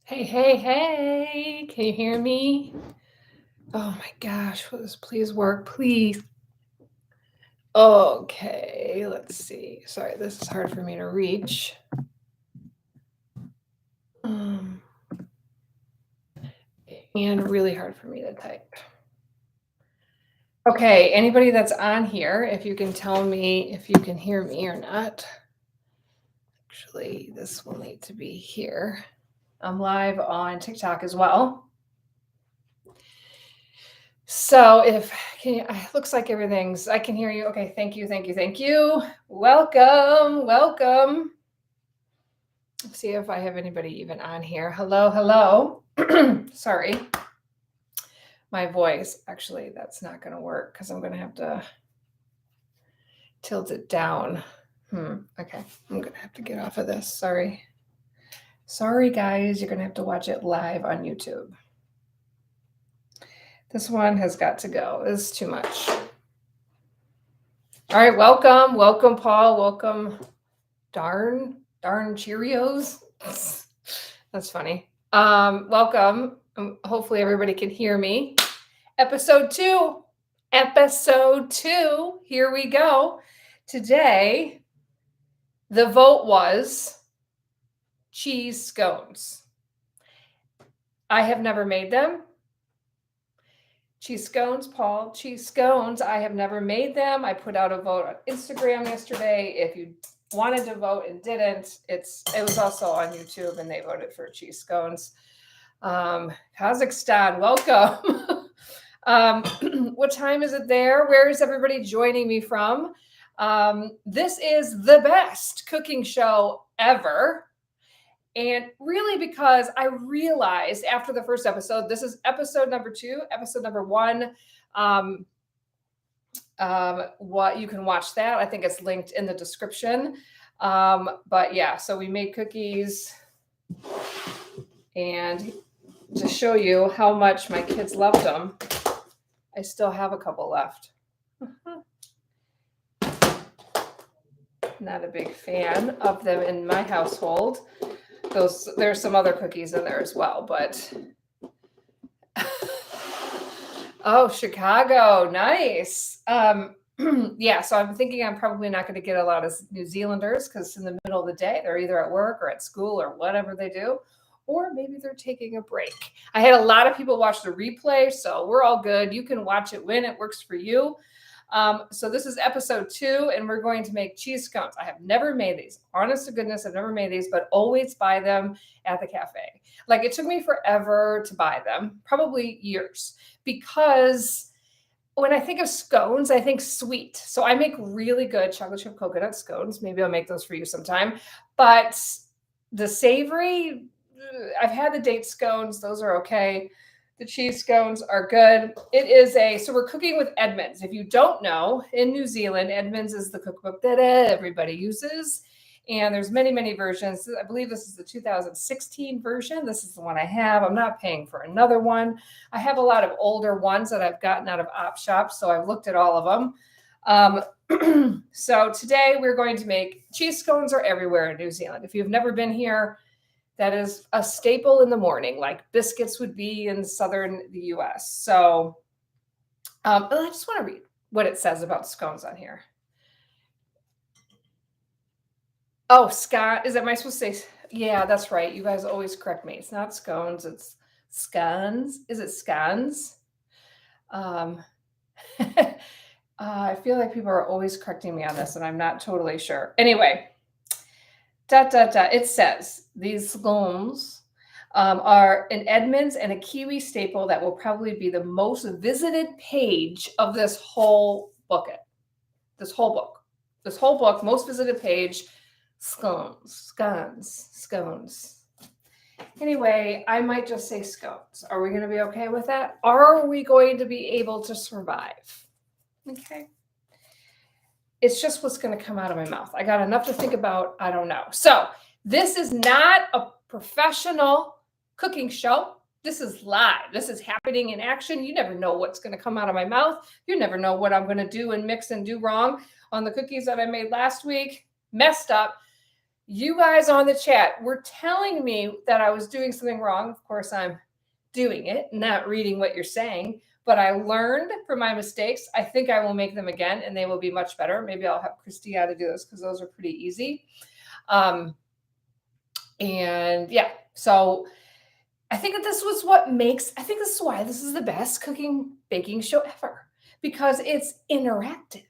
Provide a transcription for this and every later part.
Hey, hey, hey, can you hear me? Oh my gosh, will this please work, please? Okay, let's see. Sorry, this is hard for me to reach. Um, and really hard for me to type. Okay, anybody that's on here, if you can tell me if you can hear me or not. Actually, this will need to be here. I'm live on TikTok as well. So looks like everything's, I can hear you. Okay, thank you, thank you, thank you. Welcome, welcome. Let's see if I have anybody even on here. Hello, hello. Sorry. My voice, actually, that's not going to work because I'm going to have to tilt it down. Okay, I'm going to have to get off of this. Sorry. Sorry, guys, you're going to have to watch it live on YouTube. This one has got to go. It's too much. All right, welcome, welcome, Paul. Welcome, darn Cheerios. That's funny. Welcome. Hopefully everybody can hear me. Episode 2. Here we go. Today, the vote was cheese scones. I have never made them. Cheese scones, Paul, cheese scones. I have never made them. I put out a vote on Instagram yesterday. If you wanted to vote and didn't, it was also on YouTube and they voted for cheese scones. Kazakhstan, welcome. What time is it there? Where is everybody joining me from? This is the best cooking show ever. And really, because I realized after the first episode, this is episode number 2, episode number 1. What you can watch that. I think it's linked in the description. But yeah, so we made cookies. And to show you how much my kids loved them, I still have a couple left. Not a big fan of them in my household. There's some other cookies in there as well, but oh, Chicago, nice. Yeah, so I'm thinking I'm probably not going to get a lot of New Zealanders because in the middle of the day they're either at work or at school or whatever they do, or maybe they're taking a break. I had a lot of people watch the replay, so we're all good. You can watch it when it works for you. So this is episode 2, and we're going to make cheese scones. I have never made these. Honest to goodness, I've never made these, but always buy them at the cafe. Like, it took me forever to buy them, probably years, because when I think of scones, I think sweet. So I make really good chocolate chip coconut scones. Maybe I'll make those for you sometime. But the savory, I've had the date scones. Those are okay. The cheese scones are good. So we're cooking with Edmonds. If you don't know, in New Zealand, Edmonds is the cookbook that everybody uses. And there's many, many versions. I believe this is the 2016 version. This is the one I have. I'm not paying for another one. I have a lot of older ones that I've gotten out of op shops, so I've looked at all of them. So today we're going to make cheese scones are everywhere in New Zealand. If you've never been here, that is a staple in the morning, like biscuits would be in southern the US. So I just want to read what it says about scones on here. Oh, Scott, am I supposed to say? Yeah, that's right. You guys always correct me. It's not scones, it's scones. Is it scones? I feel like people are always correcting me on this, and I'm not totally sure. Anyway, it says these scones are an Edmonds and a Kiwi staple that will probably be the most visited page of this whole book. This whole book, most visited page, scones. Anyway, I might just say scones. Are we going to be okay with that? Are we going to be able to survive? Okay. It's just what's going to come out of my mouth. I got enough to think about. I don't know. So this is not a professional cooking show. This is live. This is happening in action. You never know what's going to come out of my mouth. You never know what I'm going to do and mix and do wrong on the cookies that I made last week. Messed up. You guys on the chat were telling me that I was doing something wrong. Of course, I'm doing it, not reading what you're saying, but I learned from my mistakes. I think I will make them again and they will be much better.Maybe I'll have Christina to do this because those are pretty easy. And yeah, so I think that this was what makes, I think this is why this is the best cooking baking show ever, because it's interactive.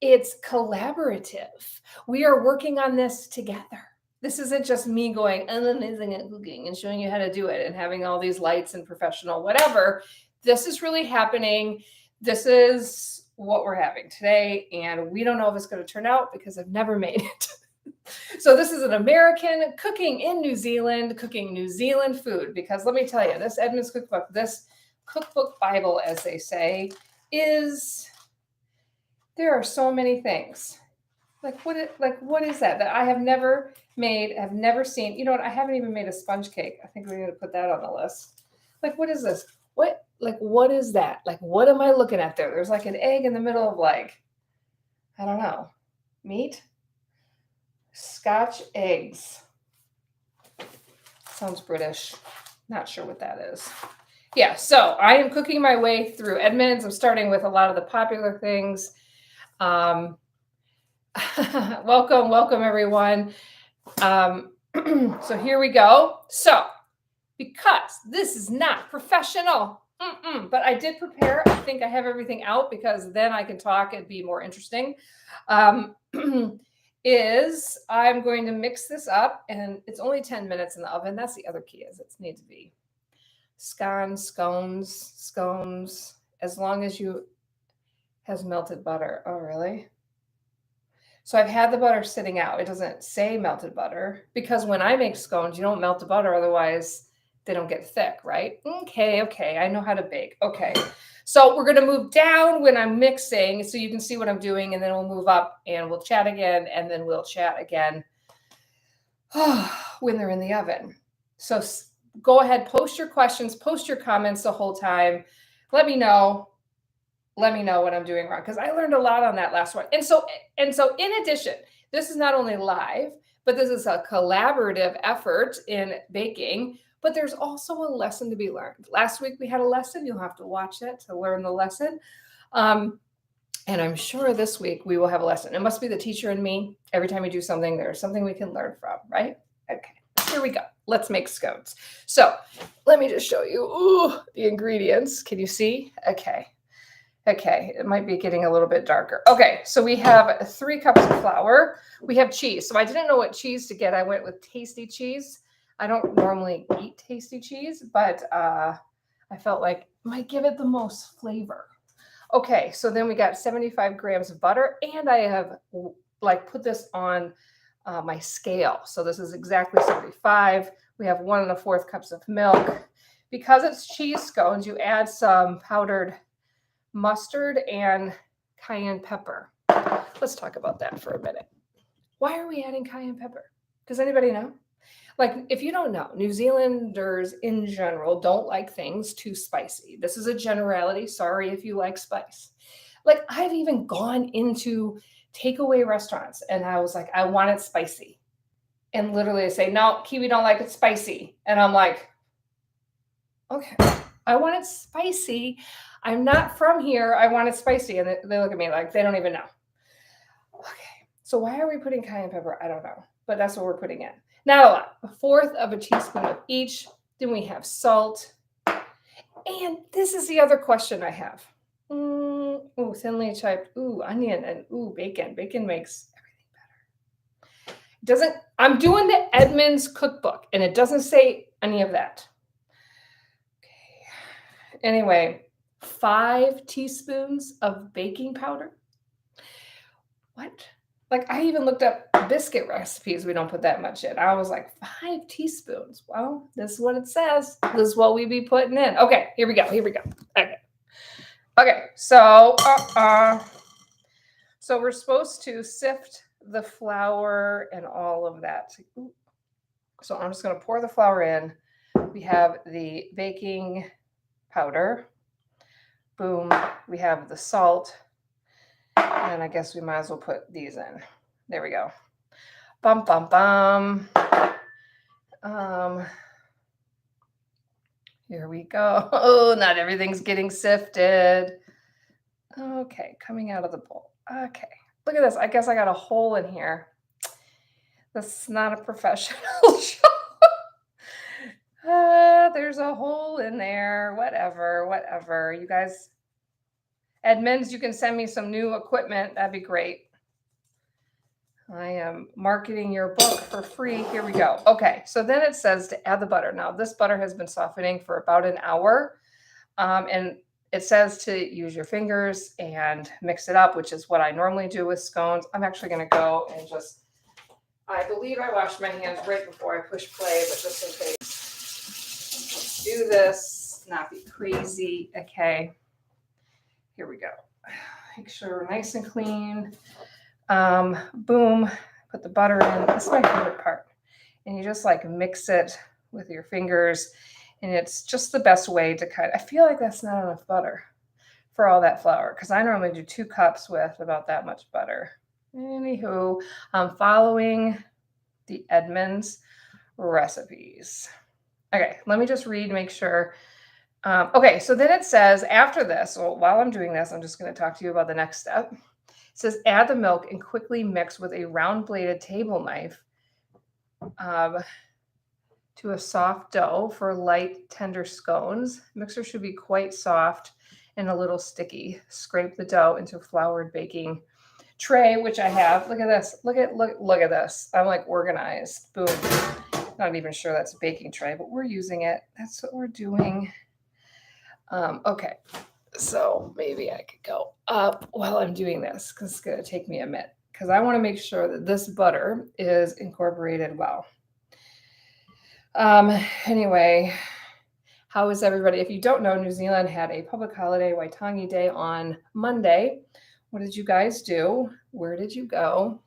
It's collaborative. We are working on this together. This isn't just me going, I'm amazing at cooking and showing you how to do it and having all these lights and professional whatever. This is really happening. This is what we're having today. And we don't know if it's going to turn out because I've never made it. So this is an American cooking in New Zealand, cooking New Zealand food. Because let me tell you, this Edmonds cookbook, this cookbook Bible, as they say, is, there are so many things. Like what is that I have never made, have never seen? You know what? I haven't even made a sponge cake. I think we're going to put that on the list. Like, what is this? What is that? Like, what am I looking at there? There's like an egg in the middle of like, I don't know, meat? Scotch eggs. Sounds British. Not sure what that is. Yeah, so I am cooking my way through Edmonds. I'm starting with a lot of the popular things. Welcome everyone. So here we go. So because this is not professional, but I did prepare. I think I have everything out because then I can talk and be more interesting. Is I'm going to mix this up, and it's only 10 minutes in the oven. That's the other key, is it needs to be scones, as long as you has melted butter. Oh, really? So I've had the butter sitting out. It doesn't say melted butter because when I make scones, you don't melt the butter. Otherwise they don't get thick, right? Okay. I know how to bake. Okay. So we're going to move down when I'm mixing so you can see what I'm doing, and then we'll move up and we'll chat again, and then we'll chat again when they're in the oven. So go ahead, post your questions, post your comments the whole time. Let me know what I'm doing wrong, because I learned a lot on that last one. And so in addition, this is not only live, but this is a collaborative effort in baking. But there's also a lesson to be learned. Last week we had a lesson. You'll have to watch it to learn the lesson. And I'm sure this week we will have a lesson. It must be the teacher in me. Every time we do something, there's something we can learn from, right? Okay, here we go. Let's make scones. So let me just show you the ingredients. Can you see? Okay, it might be getting a little bit darker. Okay, so we have 3 cups of flour. We have cheese. So I didn't know what cheese to get. I went with Tasty cheese. I don't normally eat Tasty cheese, but I felt like it might give it the most flavor. Okay, so then we got 75 grams of butter, and I have put this on my scale. So this is exactly 75. We have 1 1/4 cups of milk. Because it's cheese scones, you add some powdered mustard and cayenne pepper. Let's talk about that for a minute. Why are we adding cayenne pepper? Does anybody know? Like, if you don't know, New Zealanders in general don't like things too spicy. This is a generality. Sorry if you like spice. Like, I've even gone into takeaway restaurants and I was like, I want it spicy. And literally they say, no, Kiwi don't like it spicy. And I'm like, okay, I want it spicy. I'm not from here. I want it spicy. And they look at me like they don't even know. Okay, so why are we putting cayenne pepper? I don't know, but that's what we're putting in. Not a lot, 1/4 of a teaspoon of each. Then we have salt. And this is the other question I have. Thinly chopped, onion, and bacon. Bacon makes everything better. I'm doing the Edmonds cookbook, and it doesn't say any of that. Okay. Anyway, 5 teaspoons of baking powder. What? Like, I even looked up biscuit recipes. We don't put that much in. I was like, 5 teaspoons. Well, this is what it says. This is what we be putting in. Okay, here we go. Okay, so so we're supposed to sift the flour and all of that. So I'm just going to pour the flour in. We have the baking powder. Boom. We have the salt. And I guess we might as well put these in. There we go. Bum, bum, bum. Here we go. Oh, not everything's getting sifted. Okay, coming out of the bowl. Okay, look at this. I guess I got a hole in here. This is not a professional show. There's a hole in there. Whatever. You guys, Edmonds, you can send me some new equipment. That'd be great. I am marketing your book for free. Here we go. Okay, so then it says to add the butter. Now, this butter has been softening for about an hour. And it says to use your fingers and mix it up, which is what I normally do with scones. I'm actually going to go and just, I believe I washed my hands right before I push play, but just in case, let's do this, not be crazy. Okay, here we go. Make sure we're nice and clean. Boom, put the butter in. This is my favorite part. And you just like mix it with your fingers. And it's just the best way to I feel like that's not enough butter for all that flour, because I normally do 2 cups with about that much butter. Anywho, I'm following the Edmonds recipes. Okay, let me just read, make sure. Okay, so then it says after this, well, while I'm doing this, I'm just going to talk to you about the next step. It says add the milk and quickly mix with a round-bladed table knife to a soft dough for light, tender scones. Mixer should be quite soft and a little sticky. Scrape the dough into a floured baking tray, which I have. Look at this. Look at this. I'm like organized. Boom. Not even sure that's a baking tray, but we're using it. That's what we're doing. Okay. So maybe I could go up while I'm doing this, because it's going to take me a minute, because I want to make sure that this butter is incorporated well. Anyway, how is everybody? If you don't know, New Zealand had a public holiday, Waitangi Day, on Monday. What did you guys do? Where did you go?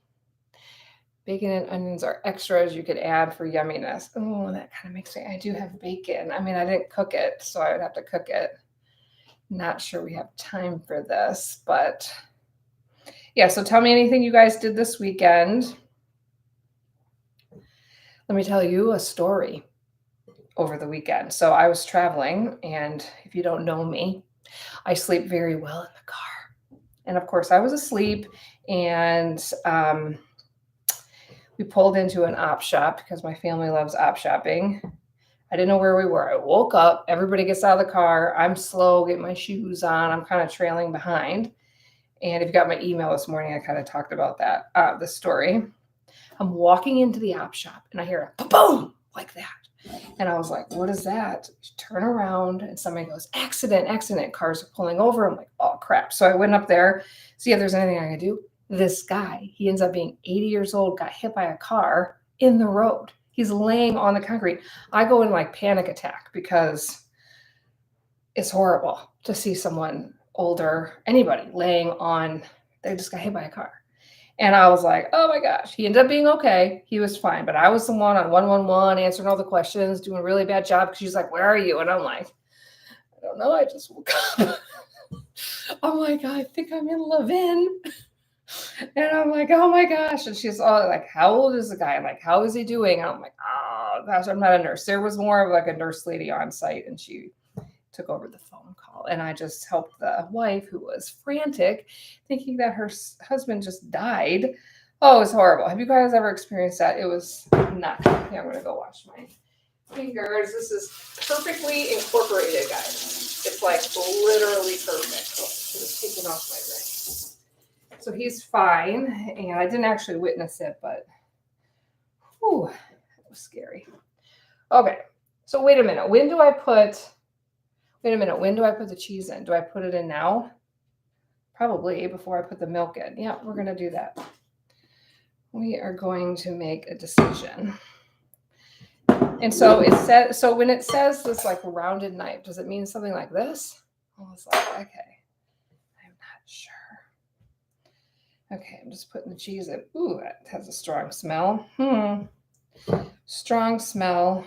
Bacon and onions are extras you could add for yumminess. Oh, that kind of makes me, I do have bacon. I mean, I didn't cook it, so I would have to cook it. Not sure we have time for this, but yeah, so tell me anything you guys did this weekend. Let me tell you a story over the weekend. So I was traveling, and if you don't know me, I sleep very well in the car. And of course, I was asleep, and we pulled into an op shop because my family loves op shopping. I didn't know where we were. I woke up, everybody gets out of the car. I'm slow, get my shoes on. I'm kind of trailing behind. And if you got my email this morning, I kind of talked about that, the story. I'm walking into the op shop and I hear a boom like that. And I was like, what is that? Turn around and somebody goes, accident. Cars are pulling over. I'm like, oh crap. So I went up there, see if there's anything I could do. This guy, he ends up being 80 years old, got hit by a car in the road. He's laying on the concrete. I go in like panic attack because it's horrible to see someone older, anybody laying on, they just got hit by a car. And I was like, oh my gosh, he ended up being okay. He was fine. But I was the one on 111 answering all the questions, doing a really bad job, because she's like, where are you? And I'm like, I don't know. I just woke up. I'm like, I think I'm in Levin. And I'm like, oh my gosh. And she's all like, how old is the guy? I'm like, how is he doing? And I'm like, oh gosh, I'm not a nurse. There was more of like a nurse lady on site, and she took over the phone call. And I just helped the wife, who was frantic, thinking that her husband just died. Oh, it was horrible. Have you guys ever experienced that? It was not. Yeah, I'm going to go wash my fingers. This is perfectly incorporated, guys. It's like literally perfect. Oh, I'm just taking off my ring. So he's fine, and I didn't actually witness it, but whew, it was scary. Okay, so wait a minute. When do I put the cheese in? Do I put it in now? Probably before I put the milk in. Yeah, we're going to do that. We are going to make a decision. And so it says, so when it says this like rounded knife, does it mean something like this? I was like, okay, I'm not sure. Okay, I'm just putting the cheese in. Ooh, that has a strong smell. Strong smell.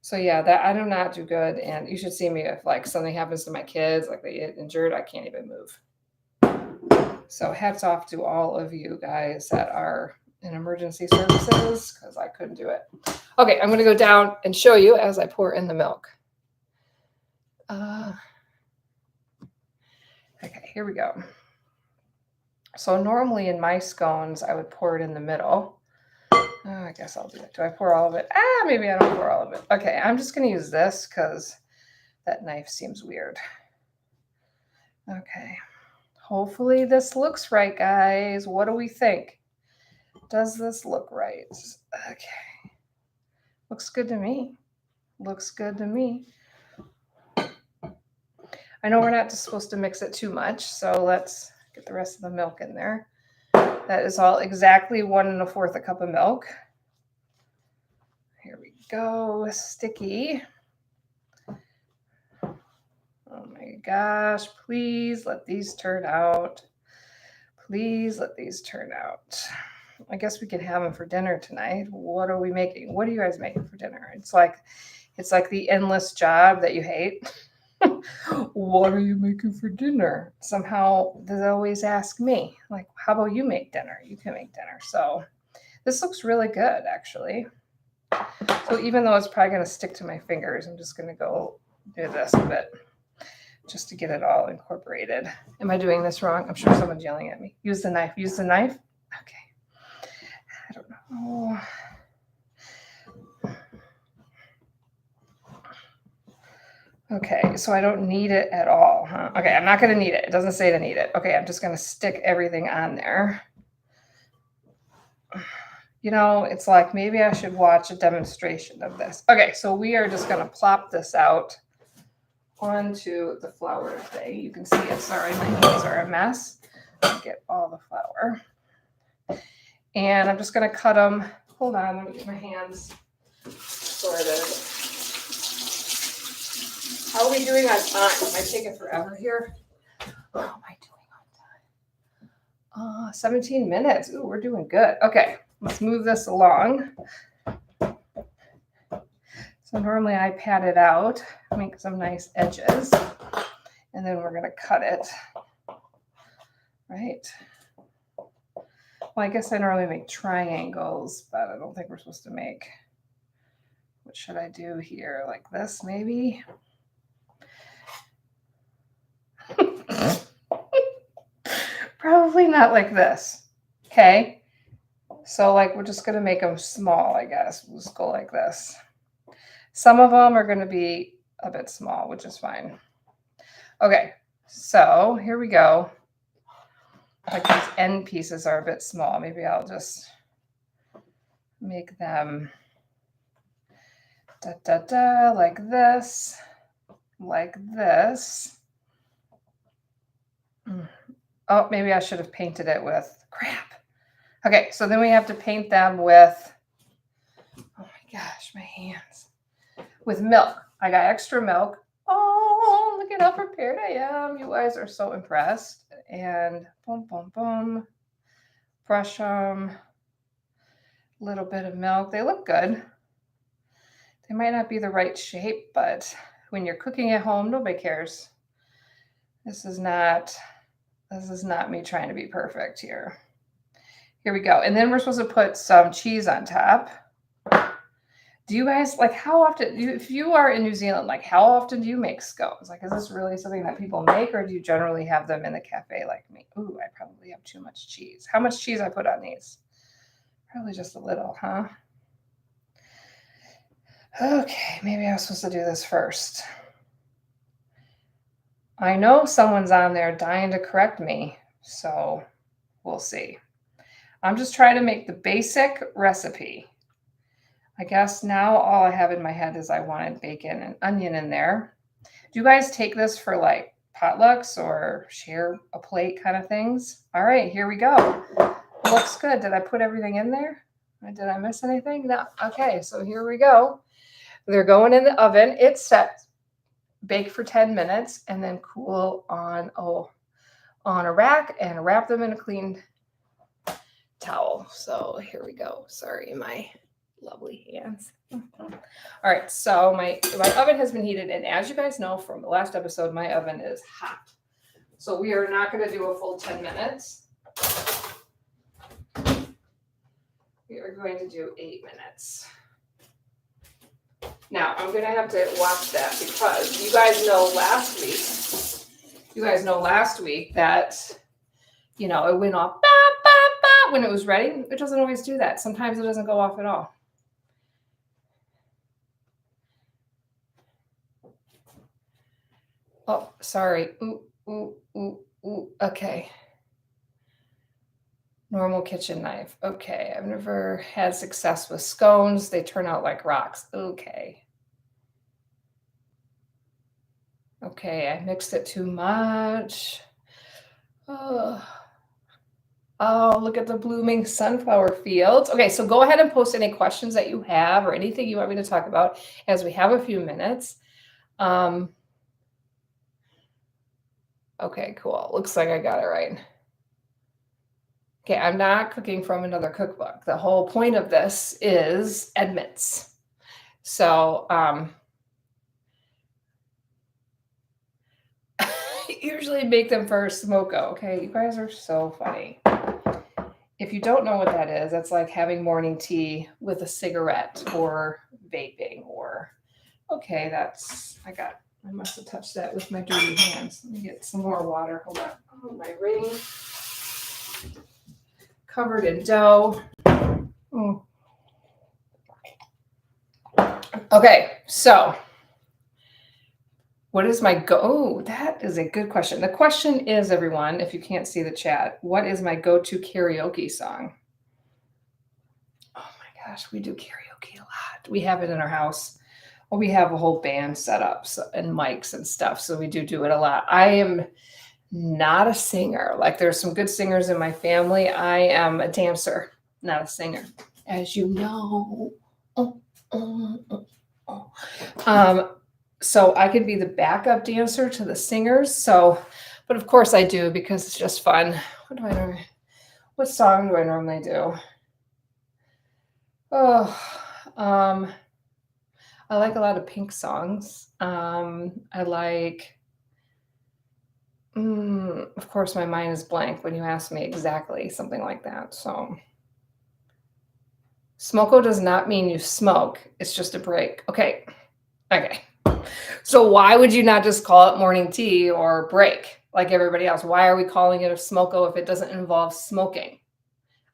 So yeah, that I do not do good. And you should see me if like something happens to my kids, like they get injured, I can't even move. So hats off to all of you guys that are in emergency services because I couldn't do it. Okay, I'm going to go down and show you as I pour in the milk. Okay, here we go. So normally in my scones, I would pour it in the middle. I guess I'll do it. Do I pour all of it? Maybe I don't pour all of it. Okay, I'm just going to use this because that knife seems weird. Okay, hopefully this looks right, guys. What do we think? Does this look right? Okay, looks good to me. Looks good to me. I know we're not supposed to mix it too much, so let's get the rest of the milk in there. That is all exactly 1 1/4 cup of milk. Here we go, sticky. Oh my gosh, please let these turn out. Please let these turn out. I guess we can have them for dinner tonight. What are we making? What are you guys making for dinner? It's like the endless job that you hate. What are you making for dinner? Somehow they always ask me, like, how about you make dinner? You can make dinner. So this looks really good, actually. So even though it's probably going to stick to my fingers, I'm just going to go do this a bit just to get it all incorporated. Am I doing this wrong? I'm sure someone's yelling at me. Use the knife. Use the knife. Okay. I don't know. Okay, so I don't need it at all, huh? Okay, I'm not going to need it. It doesn't say to need it. Okay, I'm just going to stick everything on there. You know, it's like maybe I should watch a demonstration of this. Okay, so we are just going to plop this out onto the flour thing. You can see it. Sorry, my hands are a mess. I'll get all the flour. And I'm just going to cut them. Hold on, let me get my hands sorted. How are we doing on time? Am I taking forever here? How am I doing on time? 17 minutes. Ooh, we're doing good. Okay, let's move this along. So normally I pat it out, make some nice edges, and then we're going to cut it. Right? Well, I guess I normally make triangles, but I don't think we're supposed to make. What should I do here? Like this, maybe? Probably not like this. Okay. So like we're just going to make them small, I guess. We'll just go like this. Some of them are going to be a bit small, which is fine. Okay. So here we go. Like these end pieces are a bit small. Maybe I'll just make them like this, like this. Oh, maybe I should have painted it with crap. Okay, so then we have to paint them with, oh my gosh, my hands, with milk. I got extra milk. Oh, look at how prepared I am. You guys are so impressed. And boom, boom, boom. Brush them. A little bit of milk. They look good. They might not be the right shape, but when you're cooking at home, nobody cares. This is not me trying to be perfect here. Here we go. And then we're supposed to put some cheese on top. Do you guys, like, how often, if you are in New Zealand, like, how often do you make scones? Like, is this really something that people make, or do you generally have them in the cafe like me? Ooh, I probably have too much cheese. How much cheese I put on these? Probably just a little, huh? Okay, maybe I was supposed to do this first. I know someone's on there dying to correct me, so we'll see. I'm just trying to make the basic recipe. I guess now all I have in my head is I wanted bacon and onion in there. Do you guys take this for like potlucks or share a plate kind of things? All right, here we go. Looks good. Did I put everything in there? Did I miss anything? No. Okay, so here we go. They're going in the oven. It's set. Bake for 10 minutes and then cool on a rack and wrap them in a clean towel. So here we go. Sorry, my lovely hands. All right, so my oven has been heated, and as you guys know from the last episode, my oven is hot. So we are not going to do a full 10 minutes. are going to do 8 minutes. Now, I'm going to have to watch that because you guys know last week that, you know, it went off bah, bah, bah, when it was ready. It doesn't always do that. Sometimes it doesn't go off at all. Oh, sorry. Ooh, ooh, ooh, ooh. Okay. Normal kitchen knife. Okay. I've never had success with scones. They turn out like rocks. Okay. Okay, I mixed it too much. Oh, look at the blooming sunflower fields. Okay, so go ahead and post any questions that you have or anything you want me to talk about as we have a few minutes. Okay, cool. Looks like I got it right. Okay, I'm not cooking from another cookbook. The whole point of this is Edmonds. So, usually make them for smoko. Okay, you guys are so funny. If you don't know what that is, that's like having morning tea with a cigarette or vaping or, okay, I must have touched that with my dirty hands. Let me get some more water. Hold on. Oh, my ring. Covered in dough. Mm. Okay, so what is my Oh, that is a good question. The question is, everyone, if you can't see the chat, what is my go-to karaoke song? Oh my gosh, we do karaoke a lot. We have it in our house. Well, we have a whole band set up and mics and stuff, so we do it a lot. I am not a singer. Like, there's some good singers in my family. I am a dancer, not a singer, as you know. So I could be the backup dancer to the singers. So, but of course I do because it's just fun. What song do I normally do? Oh, I like a lot of Pink songs. I like, of course, my mind is blank when you ask me exactly something like that. So, smoko does not mean you smoke. It's just a break. Okay. So why would you not just call it morning tea or break like everybody else? Why are we calling it a smoko if it doesn't involve smoking?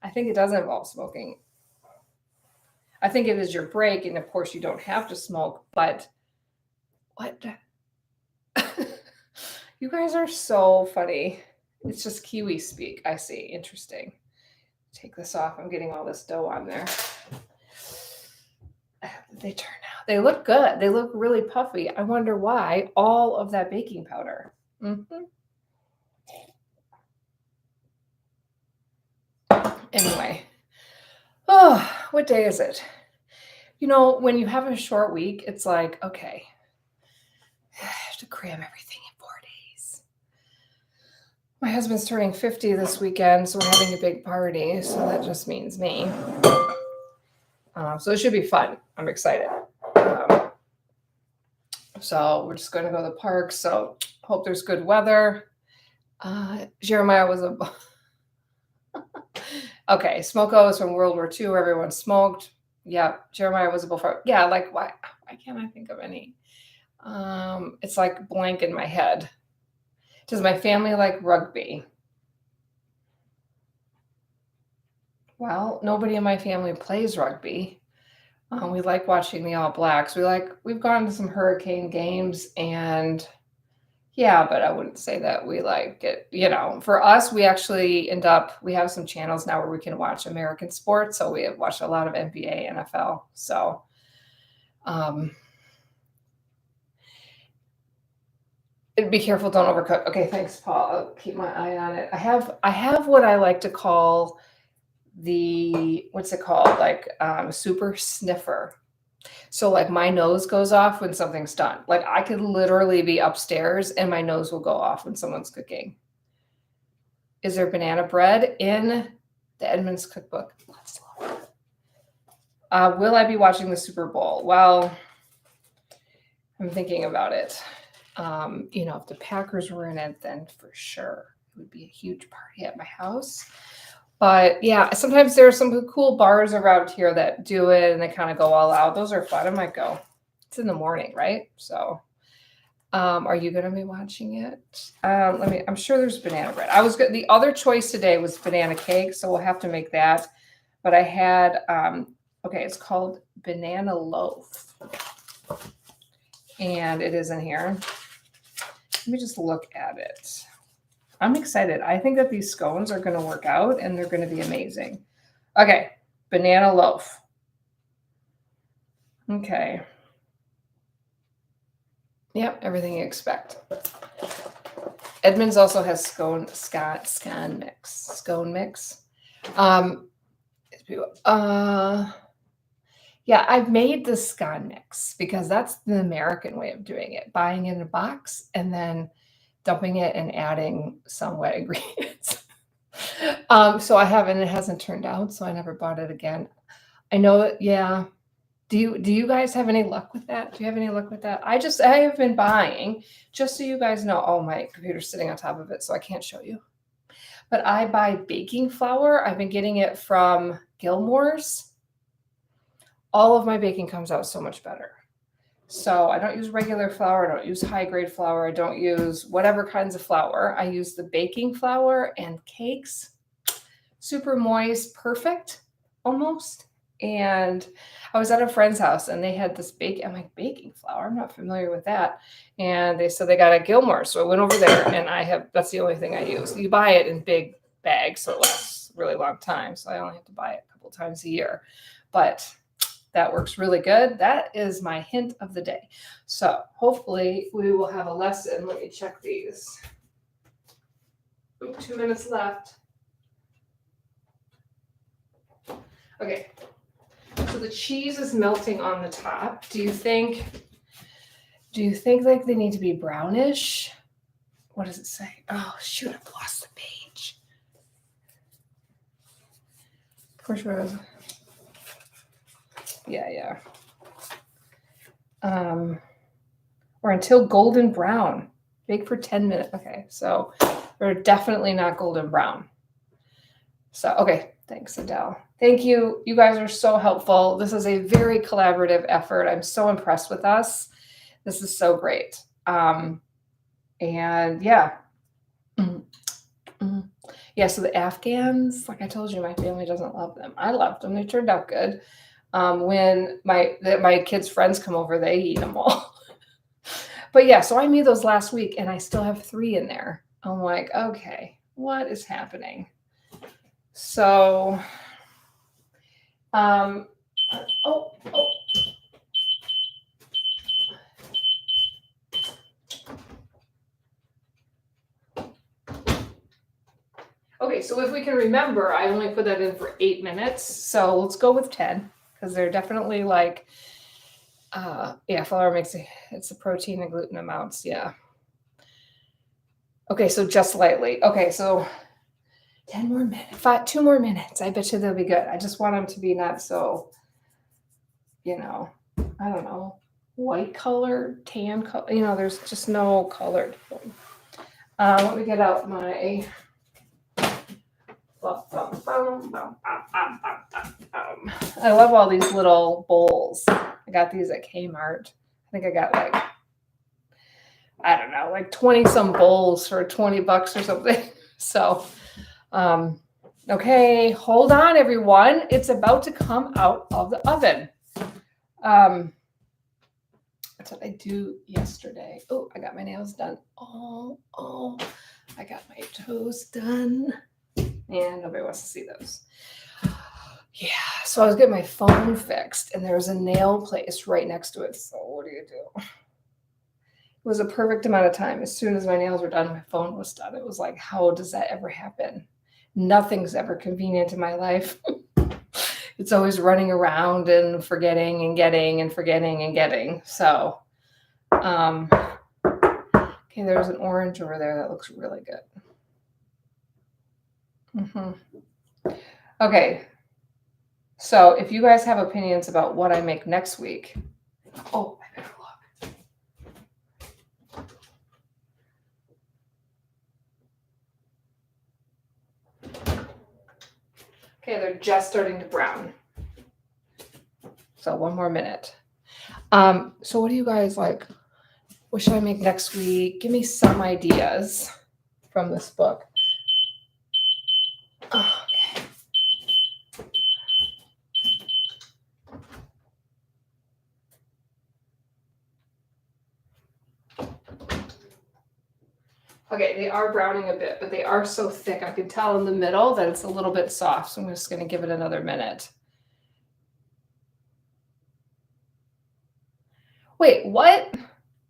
I think it does involve smoking. I think it is your break, and of course you don't have to smoke, but what? You guys are so funny. It's just Kiwi speak. I see. Interesting. Take this off. I'm getting all this dough on there. They turn out. They look good. They look really puffy. I wonder why all of that baking powder. Anyway. Oh, what day is it? You know, when you have a short week, it's like, okay, I have to cram everything in 4 days. My husband's turning 50 this weekend, so we're having a big party. So that just means me. So it should be fun. I'm excited. So we're just going to go to the park. So hope there's good weather. Jeremiah was a... Okay, smoko is from World War II, where everyone smoked. Yeah, Jeremiah was a bullfrog. Yeah, like, why can't I think of any? It's like blank in my head. Does my family like rugby? Well, nobody in my family plays rugby. We like watching the All Blacks. We've gone to some Hurricane games, and yeah, but I wouldn't say that we like it. You know, for us, we actually we have some channels now where we can watch American sports. So we have watched a lot of NBA, NFL. So, be careful, don't overcook. Okay, thanks, Paul. I'll keep my eye on it. I have what I like to call what's it called? Like super sniffer. So like my nose goes off when something's done. Like I could literally be upstairs and my nose will go off when someone's cooking. Is there banana bread in the Edmonds cookbook? Let's look. Will I be watching the Super Bowl? Well, I'm thinking about it. You know, if the Packers were in it, then for sure it would be a huge party at my house. But yeah, sometimes there are some cool bars around here that do it and they kind of go all out. Those are fun. I might go. It's in the morning, right? So are you going to be watching it? I'm sure there's banana bread. The other choice today was banana cake, so we'll have to make that. But I had, okay, it's called banana loaf. And it is in here. Let me just look at it. I'm excited. I think that these scones are going to work out and they're going to be amazing. Okay, banana loaf. Okay. Yep, everything you expect. Edmonds also has scone mix. Yeah, I've made the scone mix because that's the American way of doing it. Buying it in a box and then dumping it and adding some wet ingredients. So I haven't, it hasn't turned out, so I never bought it again. I know it, yeah. Do you guys have any luck with that? Do you have any luck with that? I have been buying, just so you guys know. Oh, my computer's sitting on top of it, so I can't show you. But I buy baking flour. I've been getting it from Gilmore's. All of my baking comes out so much better. So I don't use regular flour. I don't use high grade flour. I don't use whatever kinds of flour. I use the baking flour and cakes. Super moist, perfect, almost. And I was at a friend's house and they had this I'm like, baking flour? I'm not familiar with that. And they said they got a Gilmore. So I went over there and that's the only thing I use. You buy it in big bags, so it lasts a really long time. So I only have to buy it a couple times a year. But that works really good. That is my hint of the day. So hopefully we will have a lesson. Let me check these. 2 minutes left. Okay. So the cheese is melting on the top. Do you think like they need to be brownish? What does it say? Oh, shoot, I've lost the page. Push rose. Yeah. Or until golden brown. Bake for 10 minutes. Okay, so they're definitely not golden brown. So, okay, thanks, Adele. Thank you. You guys are so helpful. This is a very collaborative effort. I'm so impressed with us. This is so great. And yeah. Yeah, so the Afghans, like I told you, my family doesn't love them. I loved them. They turned out good. When my kids' friends come over, they eat them all. But yeah, so I made those last week and I still have 3 in there. I'm like, okay, what is happening? So, Okay, so if we can remember, I only put that in for 8 minutes. So let's go with 10 because they're definitely like, flour makes it's the protein and gluten amounts. Yeah. Okay, so just lightly. Okay, so 10 more minutes, 2 more minutes. I bet you they'll be good. I just want them to be not so, I don't know, white color, tan color. There's just no colored. Let me get out my. I love all these little bowls. I got these at Kmart. I think I got like 20 some bowls for $20 or something. So, okay, hold on, everyone. It's about to come out of the oven. That's what I do yesterday. Oh, I got my nails done. Oh, I got my toes done. And nobody wants to see those. Yeah, so I was getting my phone fixed and there was a nail place right next to it. So what do you do? It was a perfect amount of time. As soon as my nails were done, my phone was done. It was like, how does that ever happen? Nothing's ever convenient in my life. It's always running around and forgetting and getting and forgetting and getting. So, okay, there's an orange over there that looks really good. Okay, so if you guys have opinions about what I make next week, I better look. Okay, they're just starting to brown. So 1 more minute. So what do you guys like? What should I make next week? Give me some ideas from this book. Oh, okay. Okay, they are browning a bit, but they are so thick. I can tell in the middle that it's a little bit soft. So I'm just going to give it another minute. Wait, what?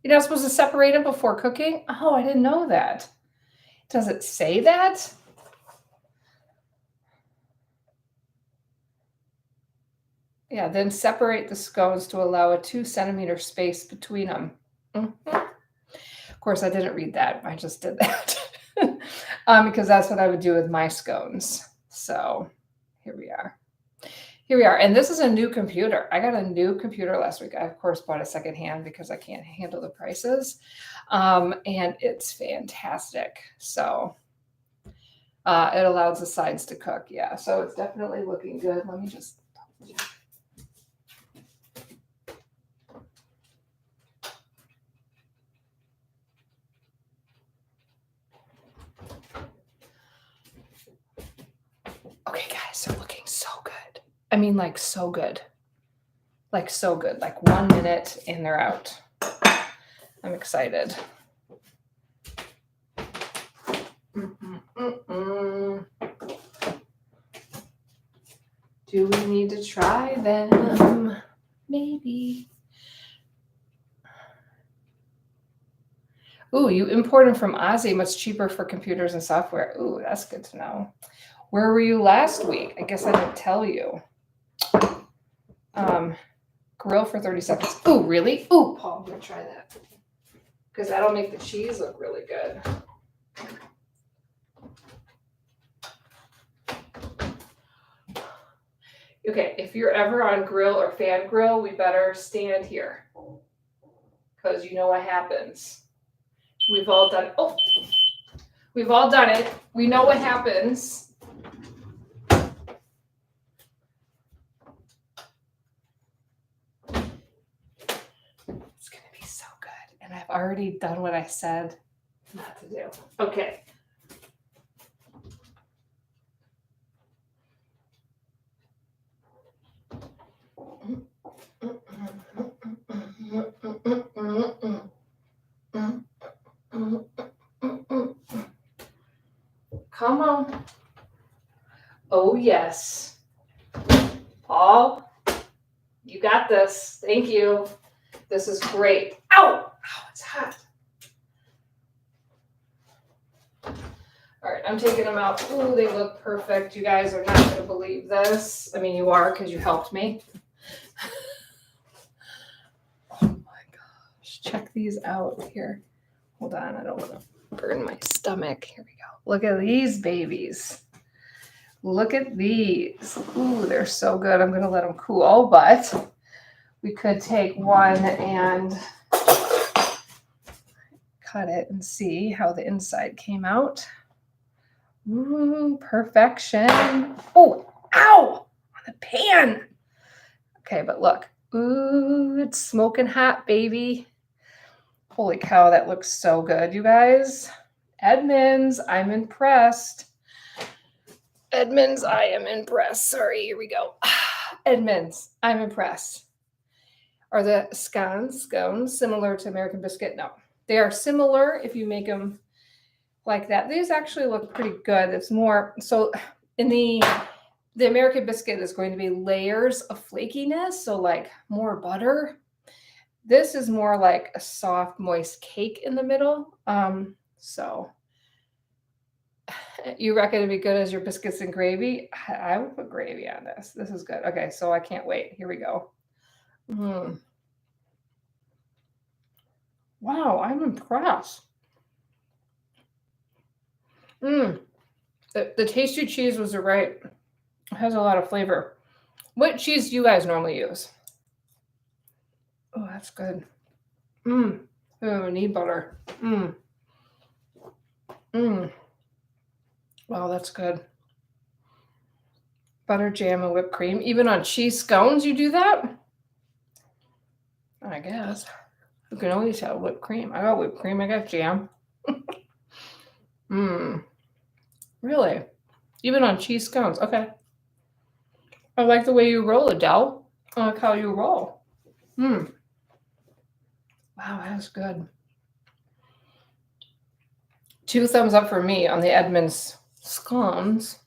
You're not supposed to separate them before cooking? Oh, I didn't know that. Does it say that? Yeah, then separate the scones to allow a 2 centimeter space between them. Mm-hmm. Of course, I didn't read that. I just did that because that's what I would do with my scones. So here we are. Here we are. And this is a new computer. I got a new computer last week. I, of course, bought a secondhand because I can't handle the prices. And it's fantastic. So it allows the sides to cook. Yeah, so it's definitely looking good. Let me just... Okay, guys, they're looking so good. I mean, like so good. Like so good. Like 1 minute and they're out. I'm excited. Do we need to try them? Maybe. Ooh, you import them from Aussie, much cheaper for computers and software. Ooh, that's good to know. Where were you last week? I guess I didn't tell you. Grill for 30 seconds. Ooh, really? Ooh, Paul, I'm gonna try that. Because that'll make the cheese look really good. Okay, if you're ever on grill or fan grill, we better stand here. Because you know what happens. We've all done it. Oh, we've all done it. We know what happens. It's going to be so good. And I've already done what I said not to do. Okay. Come on. Oh, yes. Paul, you got this. Thank you. This is great. Ow! Ow, it's hot. All right, I'm taking them out. Ooh, they look perfect. You guys are not going to believe this. I mean, you are because you helped me. Oh my gosh. Check these out here. Hold on. I don't want to burn my stomach. Here we go. Look at these babies. Look at these. Ooh, they're so good. I'm going to let them cool, but we could take one and cut it and see how the inside came out. Ooh, perfection. Oh, ow, on the pan. Okay, but look. Ooh, it's smoking hot, baby. Holy cow, that looks so good, you guys. Edmonds, I'm impressed. Edmonds, I am impressed. Sorry, here we go. Edmonds, I'm impressed. Are the scones similar to American biscuit? No. They are similar if you make them like that. These actually look pretty good. It's more, so in the American biscuit is going to be layers of flakiness, so like more butter. This is more like a soft, moist cake in the middle. So you reckon it'd be good as your biscuits and gravy? I would put gravy on this. This is good. Okay, so I can't wait. Here we go. Wow, I'm impressed. The tasty cheese was right. It has a lot of flavor. What cheese do you guys normally use? Oh, that's good. Oh, I need butter. Wow, that's good. Butter, jam, and whipped cream. Even on cheese scones, you do that? I guess. You can always have whipped cream. I got whipped cream. I got jam. Really? Even on cheese scones. Okay. I like the way you roll, Adele. I like how you roll. Wow, that's good. 2 thumbs up for me on the Edmonds scones.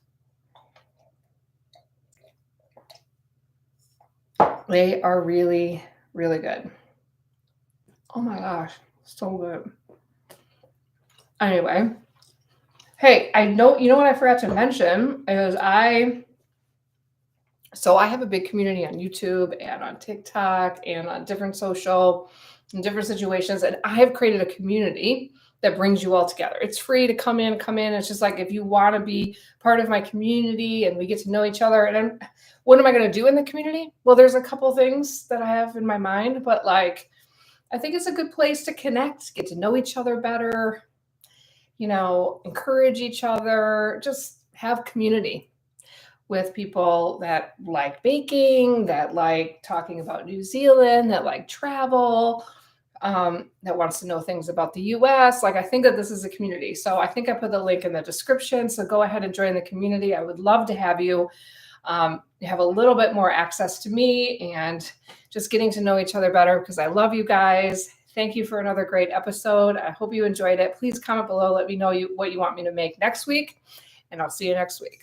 They are really, really good. Oh my gosh, so good. Anyway, hey, I know, you know what I forgot to mention is I have a big community on YouTube and on TikTok and on different social and different situations, and I have created a community that brings you all together. It's free to come in. It's just like if you want to be part of my community and we get to know each other. And what am I going to do in the community? Well, there's a couple things that I have in my mind, but like I think it's a good place to connect, get to know each other better, encourage each other, just have community with people that like baking, that like talking about New Zealand, that like travel, that wants to know things about the US. Like, I think that this is a community. So I think I put the link in the description. So go ahead and join the community. I would love to have you. You have a little bit more access to me and just getting to know each other better because I love you guys. Thank you for another great episode. I hope you enjoyed it. Please comment below. Let me know what you want me to make next week, and I'll see you next week.